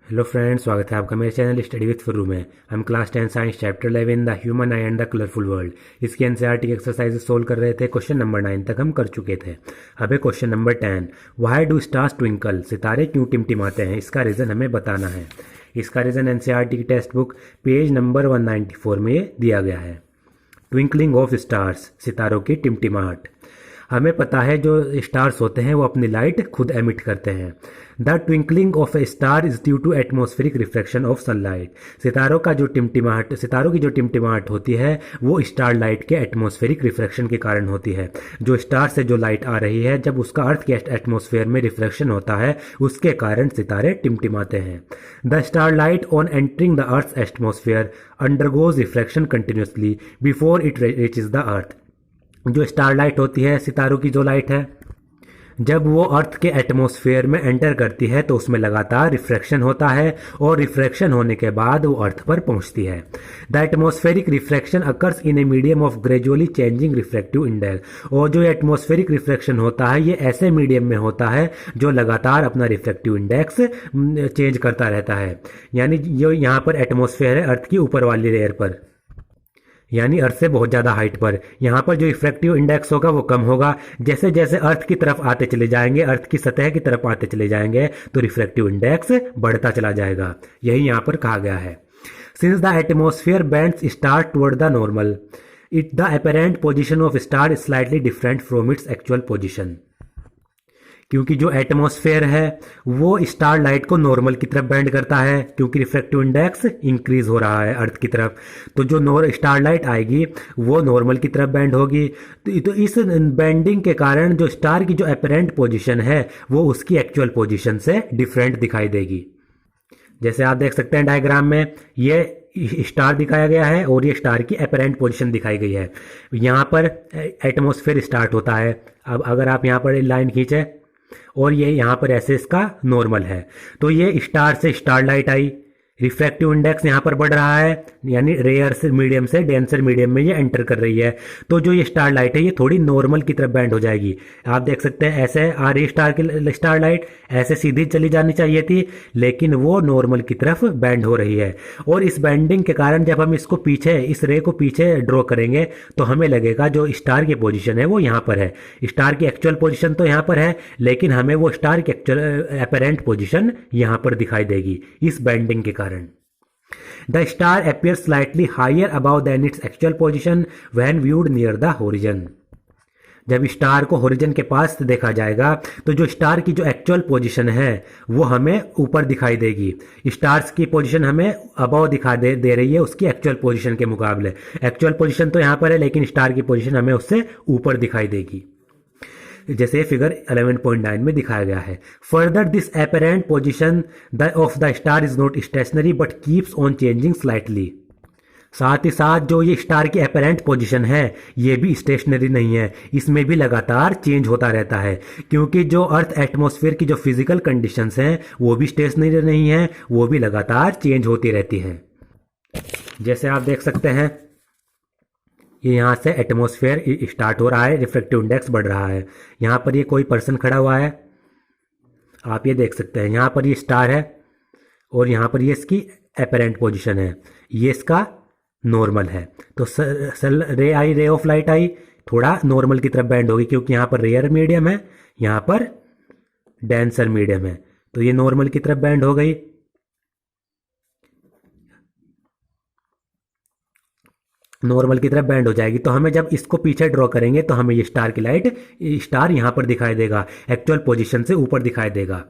Hello friends, स्वागत है आपका मेरे चैनल स्टडी विथ फुर्रू में। हम class 10 science chapter 11 the human I and the colourful world इसकी एनसीईआरटी एक्सरसाइजेस सोल्व कर रहे थे। क्वेश्चन नंबर 9 तक हम कर चुके थे। अब है question number 10, why do stars twinkle, सितारे क्यों टिमटिमाते हैं, इसका रीज़न हमें बताना है। इसका रीज़न एनसीईआरटी की टेक्स्ट बुक पेज नंबर 194 में दिया गया है। ट्विंकलिंग ऑफ स्टार्स, सितारों की टिमटिमाहट। हमें पता है जो स्टार्स होते हैं वो अपनी लाइट खुद एमिट करते हैं। The twinkling of a star is due to atmospheric reflection of sunlight. सितारों की जो टिमटिमाहट होती है वो स्टार लाइट के एटमॉस्फेरिक रिफ्लेक्शन के कारण होती है। जो स्टार से जो लाइट आ रही है, जब उसका अर्थ के एटमॉस्फेयर में रिफ्लेक्शन होता है, उसके कारण सितारे टिमटिमाते हैं। The star light on entering the earth atmosphere undergoes reflection continuously before it reaches the earth. जो स्टारलाइट होती है, सितारों की जो लाइट है, जब वो अर्थ के एटमॉस्फेयर में एंटर करती है तो उसमें लगातार रिफ्रैक्शन होता है और रिफ्रैक्शन होने के बाद वो अर्थ पर पहुंचती है। The atmospheric refraction occurs in a medium of gradually changing refractive index. और जो एटमॉस्फेरिक रिफ्रैक्शन होता है ये ऐसे मीडियम में होता है जो लगातार अपना रिफ्रैक्टिव इंडेक्स चेंज करता रहता है। यानी जो यहाँ पर एटमॉस्फेयर है अर्थ की ऊपर वाली लेयर पर, यानी अर्थ से बहुत ज़्यादा हाइट पर, यहाँ पर जो रिफ्रैक्टिव इंडेक्स होगा वो कम होगा। जैसे जैसे अर्थ की तरफ आते चले जाएंगे, अर्थ की सतह की तरफ आते चले जाएंगे तो रिफ्रैक्टिव इंडेक्स बढ़ता चला जाएगा। यही यहाँ पर कहा गया है। Since the atmosphere bends star toward the normal, it the apparent position of star is slightly different from its actual position. क्योंकि जो एटमॉस्फेयर है वो स्टार लाइट को नॉर्मल की तरफ बेंड करता है, क्योंकि रिफ्रैक्टिव इंडेक्स इंक्रीज हो रहा है अर्थ की तरफ, तो जो स्टार लाइट आएगी वो नॉर्मल की तरफ बेंड होगी। तो इस बेंडिंग के कारण जो स्टार की जो अपेरेंट पोजीशन है वो उसकी एक्चुअल पोजीशन से डिफरेंट दिखाई देगी। जैसे आप देख सकते हैं डायग्राम में, ये स्टार दिखाया गया है और ये स्टार की अपेरेंट पोजीशन दिखाई गई है। यहाँ पर एटमॉस्फेयर स्टार्ट होता है। अब अगर आप यहाँ पर लाइन खींचे और ये यहाँ पर ऐसे इसका नॉर्मल है, तो ये स्टार से स्टार लाइट आई, रिफ्रैक्टिव इंडेक्स यहाँ पर बढ़ रहा है, यानी रेयर से मीडियम से डेंसर मीडियम में ये एंटर कर रही है। तो जो ये स्टार लाइट है ये थोड़ी नॉर्मल की तरफ बैंड हो जाएगी। आप देख सकते हैं ऐसे आ रही स्टार लाइट, ऐसे सीधी चली जानी चाहिए थी, लेकिन वो नॉर्मल की तरफ बैंड हो रही है। और इस बैंडिंग के कारण जब हम इसको पीछे, इस रे को पीछे ड्रॉ करेंगे तो हमें लगेगा जो स्टार की पोजीशन है वो यहाँ पर है। स्टार की एक्चुअल पोजीशन तो यहाँ पर है, लेकिन हमें वो स्टार की एक्चुअल अपेरेंट पोजीशन यहाँ पर दिखाई देगी इस बैंडिंग के कारण। The star appears slightly higher above than its actual position when viewed near the horizon. जब स्टार को होरिजन के पास देखा जाएगा तो जो स्टार की जो एक्चुअल पोजीशन है वो हमें ऊपर दिखाई देगी। स्टार्स की पोजीशन हमें अबव दिखा दे रही है उसकी एक्चुअल पोजीशन के मुकाबले। एक्चुअल पोजीशन तो यहाँ पर है, लेकिन स्टार की पोजीशन हमें उससे ऊपर दिखाई देगी, जैसे फिगर 11.9 में दिखाया गया है। Further this apparent position of the star is not stationary but keeps on changing slightly. साथ ही साथ जो ये स्टार की अपेरेंट पोजीशन है ये भी स्टेशनरी नहीं है, इसमें भी लगातार चेंज होता रहता है, क्योंकि जो अर्थ एटमॉस्फेयर की जो फिजिकल कंडीशंस हैं वो भी स्टेशनरी नहीं है, वो भी लगातार चेंज होती रहती हैं। जैसे आप देख सकते हैं ये यहाँ से एटमॉस्फेयर स्टार्ट हो रहा है, रिफ्रैक्टिव इंडेक्स बढ़ रहा है। यहाँ पर ये कोई पर्सन खड़ा हुआ है, आप ये देख सकते हैं। यहाँ पर ये स्टार है और यहाँ पर ये इसकी अपेरेंट पोजीशन है, ये इसका नॉर्मल है। तो रे आई, रे ऑफ लाइट आई, थोड़ा नॉर्मल की तरफ बैंड होगी, क्योंकि यहाँ पर रेयर मीडियम है, यहाँ पर डेंसर मीडियम है, तो ये नॉर्मल की तरफ बैंड हो गई। नॉर्मल की तरफ बैंड हो जाएगी। तो हमें जब इसको पीछे ड्रॉ करेंगे तो हमें ये स्टार की लाइट, स्टार यहाँ पर दिखाई देगा, एक्चुअल पोजीशन से ऊपर दिखाई देगा।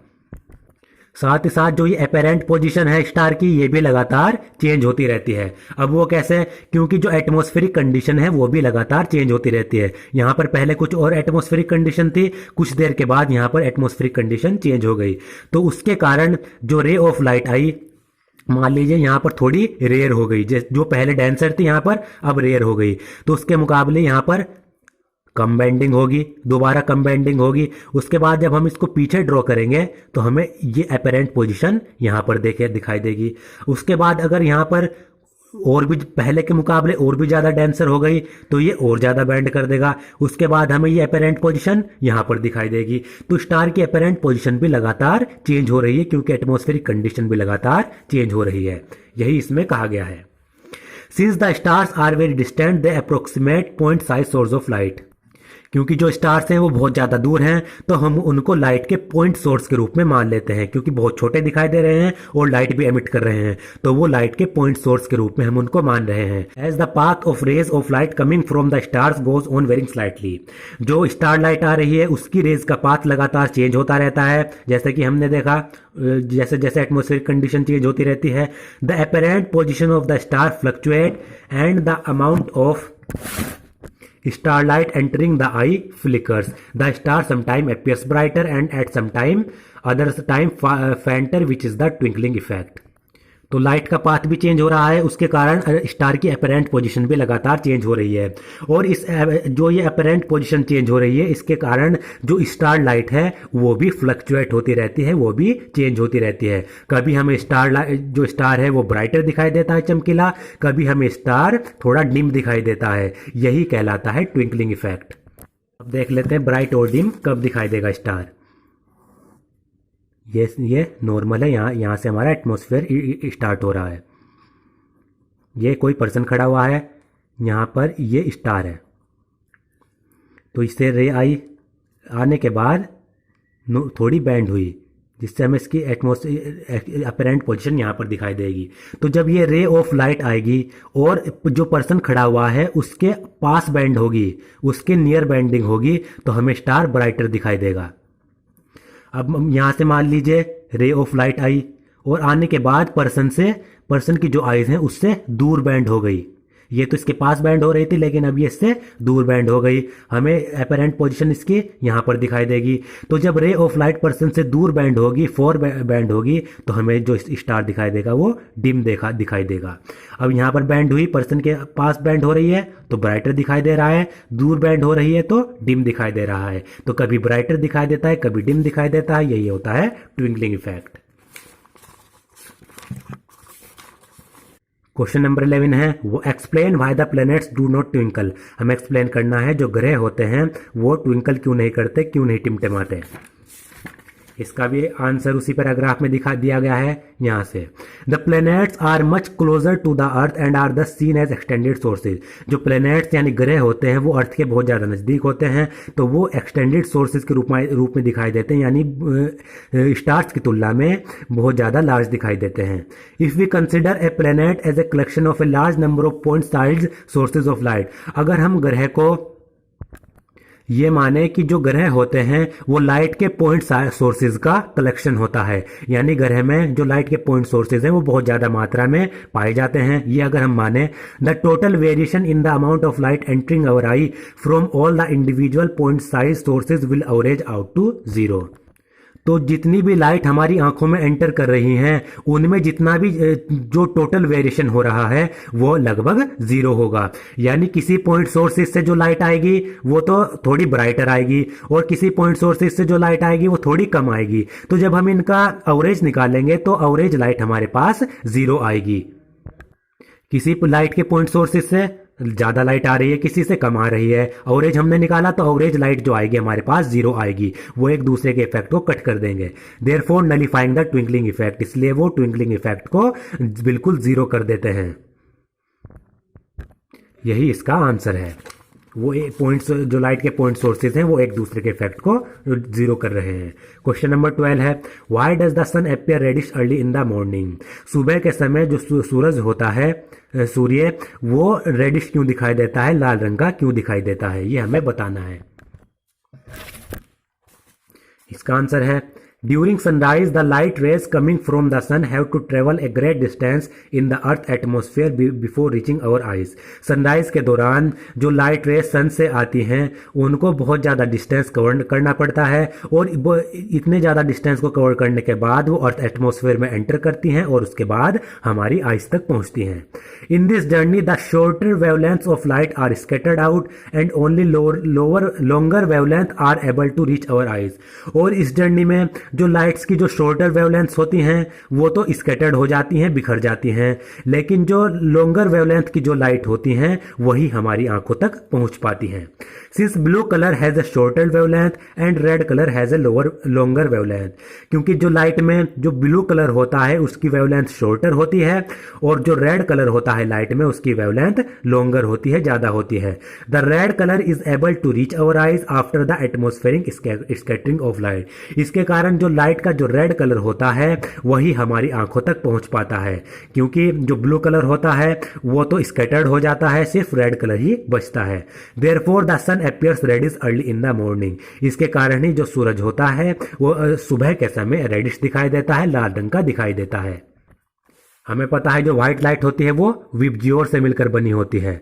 साथ ही साथ जो ये अपेरेंट पोजीशन है स्टार की ये भी लगातार चेंज होती रहती है। अब वो कैसे? क्योंकि जो एटमॉस्फेरिक कंडीशन है वो भी लगातार चेंज होती रहती है। यहाँ पर पहले कुछ और एटमॉस्फेरिक कंडीशन थी, कुछ देर के बाद यहाँ पर एटमॉस्फेरिक कंडीशन चेंज हो गई, तो उसके कारण जो रे ऑफ लाइट आई, मान लीजिए यहाँ पर थोड़ी रेयर हो गई, जो पहले डेंसर थी यहाँ पर अब रेयर हो गई, तो उसके मुकाबले यहाँ पर कम बेंडिंग होगी, दोबारा कम बेंडिंग होगी। उसके बाद जब हम इसको पीछे ड्रॉ करेंगे तो हमें ये अपेरेंट पोजीशन यहाँ पर दिखाई देगी। उसके बाद अगर यहाँ पर और भी पहले के मुकाबले और भी ज़्यादा डेंसर हो गई तो ये और ज़्यादा बैंड कर देगा। उसके बाद हमें ये अपेरेंट पोजीशन यहाँ पर दिखाई देगी। तो स्टार की अपेरेंट पोजीशन भी लगातार चेंज हो रही है क्योंकि एटमॉस्फेरिक कंडीशन भी लगातार चेंज हो रही है, यही इसमें कहा गया है। Since the stars are very distant they approximate point size source of light, क्योंकि जो स्टार्स हैं वो बहुत ज़्यादा दूर हैं तो हम उनको लाइट के पॉइंट सोर्स के रूप में मान लेते हैं, क्योंकि बहुत छोटे दिखाई दे रहे हैं और लाइट भी एमिट कर रहे हैं तो वो लाइट के पॉइंट सोर्स के रूप में हम उनको मान रहे हैं। As the path of rays of light coming from the stars goes on veering slightly, जो स्टार लाइट आ रही है उसकी रेज का पाथ लगातार चेंज होता रहता है, जैसे कि हमने देखा जैसे जैसे एटमॉस्फेरिक कंडीशन चेंज होती रहती है। The apparent position of the star fluctuate and the amount of starlight entering the eye flickers. The star sometime appears brighter and at some time other time fainter, which is the twinkling effect. तो light का path भी change हो रहा है, उसके कारण star की apparent position भी लगातार चेंज हो रही है। और इस जो ये अपेरेंट पोजीशन चेंज हो रही है इसके कारण जो स्टार लाइट है वो भी फ्लक्चुएट होती रहती है, वो भी चेंज होती रहती है। कभी हमें जो स्टार है वो ब्राइटर दिखाई देता है, चमकीला, कभी हमें स्टार थोड़ा डिम दिखाई देता है, यही कहलाता है ट्विंकलिंग इफेक्ट। अब देख लेते हैं ब्राइट और डिम कब दिखाई देगा स्टार। ये नॉर्मल है, यहाँ से हमारा एटमॉस्फेयर स्टार्ट हो रहा है। ये कोई पर्सन खड़ा हुआ है, यहाँ पर ये स्टार है, तो इससे रे आई आने के बाद थोड़ी बैंड हुई जिससे हमें इसकी एटमॉस्फेयर अपेरेंट पोजीशन यहाँ पर दिखाई देगी। तो जब ये रे ऑफ लाइट आएगी और जो पर्सन खड़ा हुआ है उसके पास बैंड होगी, उसके नियर बैंडिंग होगी, तो हमें स्टार ब्राइटर दिखाई देगा। अब यहाँ से मान लीजिए रे ऑफ लाइट आई और आने के बाद पर्सन की जो आइज हैं उससे दूर बैंड हो गई। ये तो इसके पास बैंड हो रही थी लेकिन अब ये इससे दूर बैंड हो गई, हमें अपेरेंट पोजीशन इसकी यहाँ पर दिखाई देगी। तो जब रे ऑफ लाइट पर्सन से दूर बैंड होगी, फोर बैंड होगी, तो हमें जो स्टार दिखाई देगा वो डिम दिखाई देगा। अब यहाँ पर बैंड हुई, पर्सन के पास बैंड हो रही है तो ब्राइटर दिखाई दे रहा है, दूर बैंड हो रही है तो डिम दिखाई दे रहा है। तो कभी ब्राइटर दिखाई देता है, कभी डिम दिखाई देता है, यही होता है ट्विंकलिंग इफेक्ट। क्वेश्चन नंबर 11 है वो explain why the planets do not twinkle. हमें एक्सप्लेन करना है जो ग्रह होते हैं वो ट्विंकल क्यों नहीं करते, क्यों नहीं टिमटिमाते। इसका भी आंसर उसी पैराग्राफ में दिखा दिया गया है यहाँ से। The planets are much closer to the earth and are the seen as extended sources. जो प्लैनेट्स यानी ग्रह होते हैं वो अर्थ के बहुत ज़्यादा नज़दीक होते हैं तो वो एक्सटेंडेड सोर्सेज के रूप में दिखाई देते हैं, यानी स्टार्स की तुलना में बहुत ज़्यादा लार्ज दिखाई देते हैं। If we consider a planet as a collection of a large number of point size sources of light, अगर हम ग्रह को ये माने कि जो ग्रह होते हैं वो लाइट के पॉइंट सोर्सेज का कलेक्शन होता है, यानी ग्रह में जो लाइट के पॉइंट सोर्सेज हैं वो बहुत ज़्यादा मात्रा में पाए जाते हैं, ये अगर हम माने, the total variation in the amount of light entering our eye from all the individual point size sources will average out to 0। तो जितनी भी लाइट हमारी आंखों में एंटर कर रही हैं उनमें जितना भी जो टोटल वेरिएशन हो रहा है वो लगभग 0 होगा। यानी किसी पॉइंट सोर्सेज से जो लाइट आएगी वो तो थोड़ी ब्राइटर आएगी और किसी पॉइंट सोर्सेज से जो लाइट आएगी वो थोड़ी कम आएगी। तो जब हम इनका एवरेज निकालेंगे तो एवरेज लाइट हमारे पास 0 आएगी। किसी लाइट के पॉइंट सोर्सेज से ज़्यादा लाइट आ रही है, किसी से कम आ रही है, एवरेज हमने निकाला तो एवरेज लाइट जो आएगी हमारे पास 0 आएगी, वो एक दूसरे के इफेक्ट को कट कर देंगे। Therefore nullifying the twinkling effect, इसलिए वो ट्विंकलिंग इफेक्ट को बिल्कुल 0 कर देते हैं। यही इसका आंसर है। वो पॉइंट्स जो लाइट के पॉइंट सोर्सेज हैं वो एक दूसरे के इफेक्ट को 0 कर रहे हैं। क्वेश्चन नंबर 12 है why does the sun appear reddish early in the morning. सुबह के समय जो सूरज होता है, सूर्य, वो रेडिश क्यों दिखाई देता है, लाल रंग का क्यों दिखाई देता है, ये हमें बताना है। इसका आंसर है during sunrise the light rays coming from the sun have to travel a great distance in the earth atmosphere before reaching our eyes. Sunrise के दौरान जो लाइट रेज सन से आती हैं उनको बहुत ज़्यादा डिस्टेंस कवर करना पड़ता है और इतने ज़्यादा डिस्टेंस को कवर करने के बाद वो अर्थ एटमोस्फेयर में एंटर करती हैं और उसके बाद हमारी आइज तक पहुंचती हैं। In this journey the shorter wavelength of light are scattered out and only longer wavelength are able to reach our eyes. और इस जर्नी में जो लाइट्स की जो शॉर्टर वेवलेंथ होती हैं वो तो स्कैटर्ड हो जाती हैं, बिखर जाती हैं, लेकिन जो लॉन्गर वेवलेंथ की जो लाइट होती हैं वही हमारी आंखों तक पहुंच पाती हैं। Since blue colour has a shorter wavelength and red colour has a longer wavelength, क्योंकि जो लाइट में जो ब्लू कलर होता है उसकी वेवलेंथ शॉर्टर होती है और जो रेड कलर होता है लाइट में उसकी वेवलेंथ लॉन्गर होती है, ज्यादा होती है। The red colour is able to reach our eyes after the atmospheric scattering of light. इसके कारण जो लाइट का जो रेड कलर होता है वही हमारी आंखों तक पहुंच पाता है, क्योंकि जो ब्लू कलर होता है वो तो स्कैटर्ड हो जाता है, सिर्फ रेड कलर ही बचता है। Therefore the sun appears reddish early in the morning. इसके कारण ही जो सूरज होता है वो सुबह के समय रेडिश दिखाई देता है, लाल रंग का दिखाई देता है। हमें पता है जो व्हाइट लाइट होती है वो विबजियोर से मिलकर बनी होती है,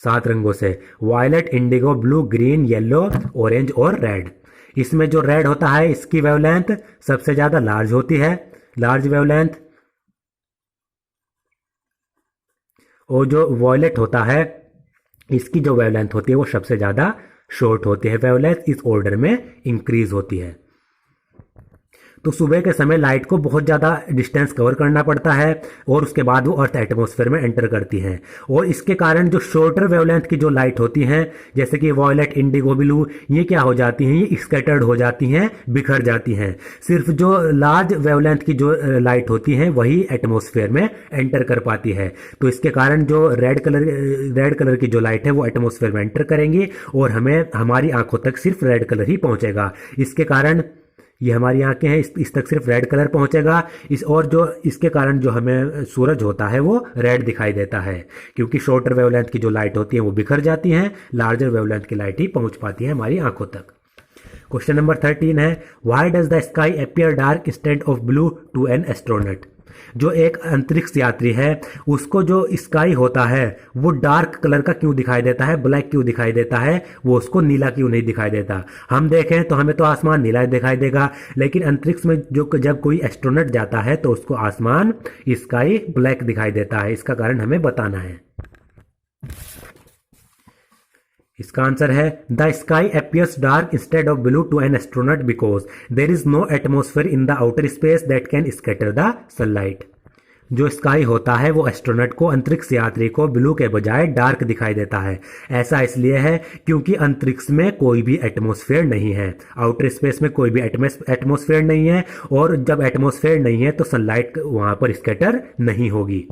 7 रंगों से, violet, indigo, blue, green, yellow, orange और रेड। इसमें जो रेड होता है इसकी वेवलेंथ सबसे ज्यादा लार्ज होती है, लार्ज वेवलेंथ, और जो वॉयलेट होता है इसकी जो वेवलेंथ होती है वो सबसे ज्यादा शॉर्ट होती है, वेवलेंथ इस ऑर्डर में इंक्रीज होती है। तो सुबह के समय लाइट को बहुत ज़्यादा डिस्टेंस कवर करना पड़ता है और उसके बाद वो अर्थ एटमॉस्फेयर में एंटर करती हैं, और इसके कारण जो शॉर्टर वेवलेंथ की जो लाइट होती हैं जैसे कि वॉयलेट, इंडिगो, ब्लू, ये क्या हो जाती हैं, ये स्कैटर्ड हो जाती हैं, बिखर जाती हैं। सिर्फ जो लार्ज वेवलेंथ की जो लाइट होती हैं वही एटमॉस्फेयर में एंटर कर पाती है। तो इसके कारण जो रेड कलर की जो लाइट है वो एटमॉस्फेयर में एंटर करेंगी और हमें हमारी आंखों तक सिर्फ रेड कलर ही पहुंचेगा। इसके कारण ये हमारी आंखें हैं, इस तक सिर्फ रेड कलर पहुंचेगा। और जो इसके कारण जो हमें सूरज होता है वो रेड दिखाई देता है, क्योंकि शॉर्टर वेवलेंथ की जो लाइट होती है वो बिखर जाती हैं, लार्जर वेवलेंथ की लाइट ही पहुंच पाती है हमारी आंखों तक। क्वेश्चन नंबर 13 है, why does the sky appear dark instead of blue to an astronaut. जो एक अंतरिक्ष यात्री है उसको जो स्काई होता है वो डार्क कलर का क्यों दिखाई देता है, ब्लैक क्यों दिखाई देता है, वो उसको नीला क्यों नहीं दिखाई देता। हम देखें तो हमें तो आसमान नीला दिखाई देगा, लेकिन अंतरिक्ष में जो जब कोई एस्ट्रोनॉट जाता है तो उसको आसमान स्काई ब्लैक दिखाई देता है। इसका कारण हमें बताना है। इसका आंसर है the sky appears dark instead of blue to an astronaut because there is no atmosphere in the outer space that can scatter the sunlight. जो स्काई होता है वो एस्ट्रोनॉट को, अंतरिक्ष यात्री को ब्लू के बजाय डार्क दिखाई देता है। ऐसा इसलिए है क्योंकि अंतरिक्ष में कोई भी एटमॉस्फेयर नहीं है, आउटर स्पेस में कोई भी एटमॉस्फेयर नहीं है, और जब एटमॉस्फेयर नहीं है तो सनलाइट वहां पर स्कैटर नहीं होगी,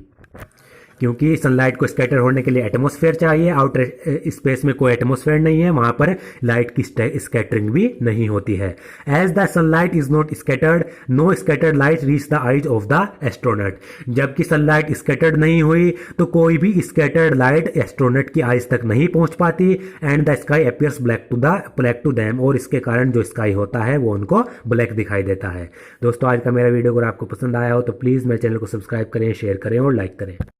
क्योंकि सनलाइट को स्कैटर होने के लिए एटमॉस्फेयर चाहिए। आउटर स्पेस में कोई एटमॉस्फेयर नहीं है, वहां पर लाइट की स्कैटरिंग भी नहीं होती है। As the sunlight is not scattered, no scattered light reach the eyes of the astronaut. जबकि सनलाइट स्कैटर्ड नहीं हुई तो कोई भी स्कैटर्ड लाइट एस्ट्रोनॉट की आइज तक नहीं पहुंच पाती। And the sky appears black to them, और इसके कारण जो स्काई होता है वो उनको ब्लैक दिखाई देता है। दोस्तों, आज का मेरा वीडियो अगर आपको पसंद आया हो तो प्लीज मेरे चैनल को सब्सक्राइब करें, शेयर करें और लाइक करें।